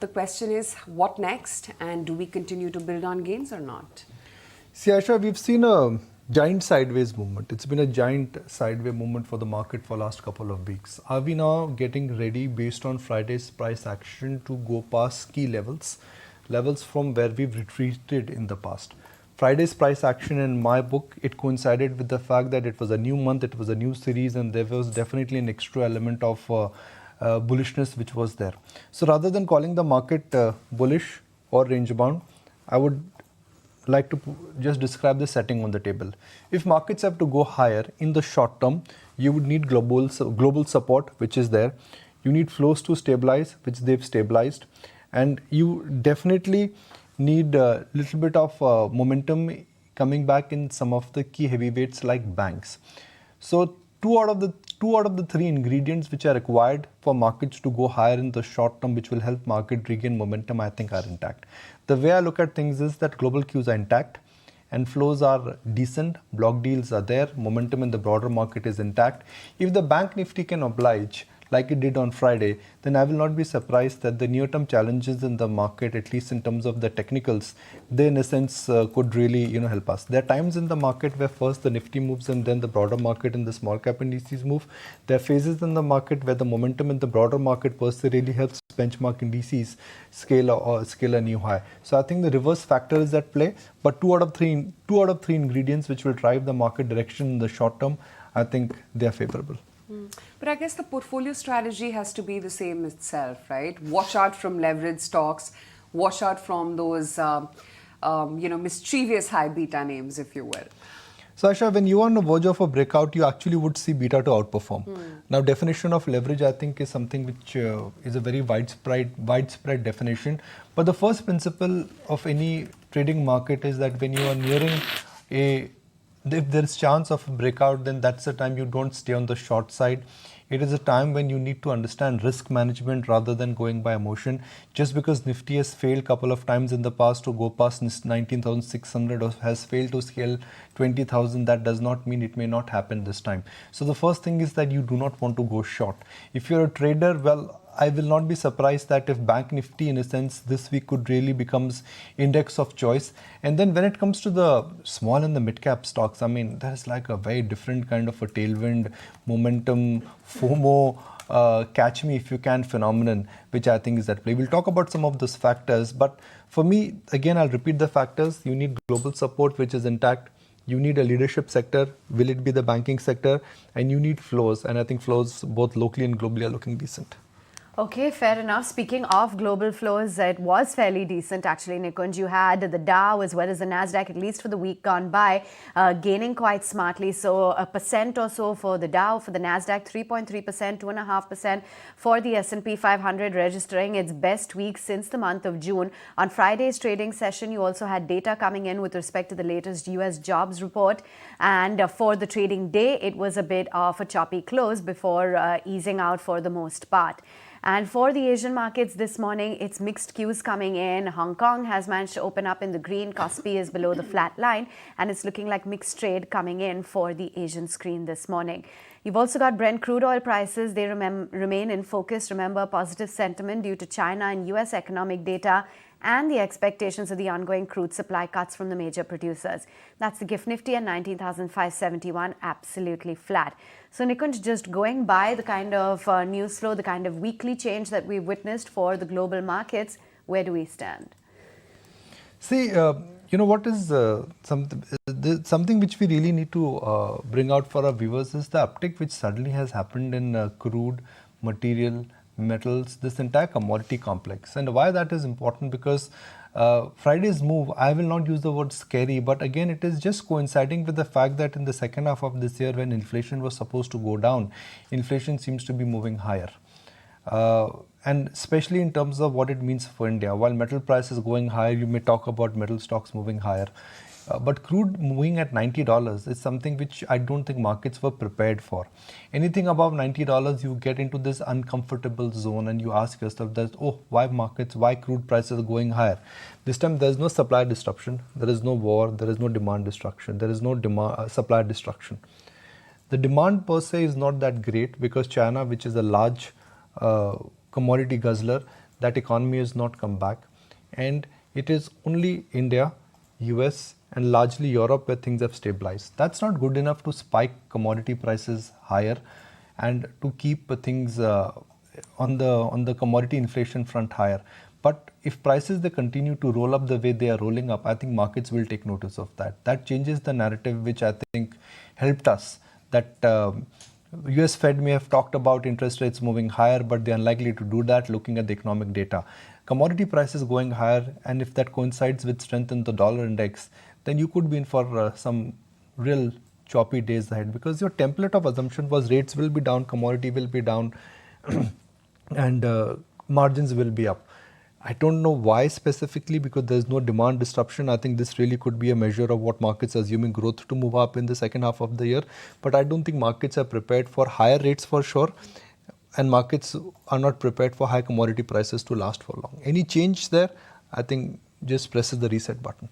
The question is, what next? And do we continue to build on gains or not? See, Aisha, we've seen a giant sideways movement. It's been a giant sideways movement for the market for last couple of weeks. Are we now getting ready based on Friday's price action to go past key levels from where we've retreated in the past? Friday's price action, in my book, it coincided with the fact that it was a new month, it was a new series, and there was definitely an extra element of bullishness which was there. So rather than calling the market bullish or range bound, I would like to just describe the setting on the table. If markets have to go higher in the short term, you would need global support, which is there. You need flows to stabilize, which they've stabilized, and you definitely need a little bit of momentum coming back in some of the key heavyweights like banks. So two out of the three ingredients which are required for markets to go higher in the short term, which will help market regain momentum, I think are intact. The way I look at things is that global cues are intact and flows are decent, block deals are there, momentum in the broader market is intact. If the bank Nifty can oblige like it did on Friday, then I will not be surprised that the near-term challenges in the market, at least in terms of the technicals, they in a sense could really help us. There are times in the market where first the Nifty moves and then the broader market and the small cap indices move. There are phases in the market where the momentum in the broader market per se really helps benchmark indices scale a new high. So I think the reverse factor is at play, but two out of three ingredients which will drive the market direction in the short term, I think they are favorable. But I guess the portfolio strategy has to be the same itself, right? Watch out from leverage stocks, watch out from those, mischievous high beta names, if you will. So Asha, when you are on the verge of a breakout, you actually would see beta to outperform. Now, definition of leverage, I think, is something which is a very widespread definition. But the first principle of any trading market is that when you are nearing if there is chance of a breakout, then that's the time you don't stay on the short side. It is a time when you need to understand risk management rather than going by emotion. Just because Nifty has failed a couple of times in the past to go past 19,600 or has failed to scale 20,000, that does not mean it may not happen this time. So the first thing is that you do not want to go short. If you're a trader, well, I will not be surprised that if Bank Nifty, in a sense, this week could really becomes index of choice. And then when it comes to the small and the mid-cap stocks, I mean, that is like a very different kind of a tailwind, momentum, FOMO, catch me if you can phenomenon, which I think is at play. We'll talk about some of those factors. But for me, again, I'll repeat the factors. You need global support, which is intact. You need a leadership sector. Will it be the banking sector? And you need flows. And I think flows both locally and globally are looking decent. Okay, fair enough. Speaking of global flows, it was fairly decent actually, Nikunj. You had the Dow as well as the Nasdaq, at least for the week gone by, gaining quite smartly. So 1% or so for the Dow, for the Nasdaq 3.3%, 2.5% for the S&P 500, registering its best week since the month of June. On Friday's trading session, you also had data coming in with respect to the latest US jobs report. And for the trading day, it was a bit of a choppy close before easing out for the most part. And for the Asian markets this morning, it's mixed cues coming in. Hong Kong has managed to open up in the green. Kospi is below the flat line, and it's looking like mixed trade coming in for the Asian screen this morning. You've also got Brent crude oil prices. They remain in focus. Remember, positive sentiment due to China and US economic data and the expectations of the ongoing crude supply cuts from the major producers. That's the GIFT Nifty at 19,571, absolutely flat. So Nikunj, just going by the kind of news flow, the kind of weekly change that we've witnessed for the global markets, where do we stand? See, what is something which we really need to bring out for our viewers is the uptick which suddenly has happened in crude, material, metals, this entire commodity complex. And why that is important, because Friday's move, I will not use the word scary, but again, it is just coinciding with the fact that in the second half of this year, when inflation was supposed to go down, inflation seems to be moving higher. And especially in terms of what it means for India. While metal price is going higher, you may talk about metal stocks moving higher. But crude moving at $90 is something which I don't think markets were prepared for. Anything above $90, you get into this uncomfortable zone and you ask yourself that, oh, why crude prices are going higher? This time there is no supply disruption, there is no war, there is no demand destruction, there is no supply destruction. The demand per se is not that great because China, which is a large commodity guzzler, that economy has not come back, and it is only India, US and largely Europe where things have stabilized. That's not good enough to spike commodity prices higher and to keep things on the commodity inflation front higher. But if prices they continue to roll up the way they are rolling up, I think markets will take notice of that. That changes the narrative, which I think helped us. That US Fed may have talked about interest rates moving higher, but they're unlikely to do that looking at the economic data. Commodity prices going higher, and if that coincides with strength in the dollar index, then you could be in for some real choppy days ahead, because your template of assumption was rates will be down, commodity will be down, and margins will be up. I don't know why specifically, because there's no demand disruption. I think this really could be a measure of what markets are assuming growth to move up in the second half of the year. But I don't think markets are prepared for higher rates for sure. And markets are not prepared for high commodity prices to last for long. Any change there, I think just presses the reset button.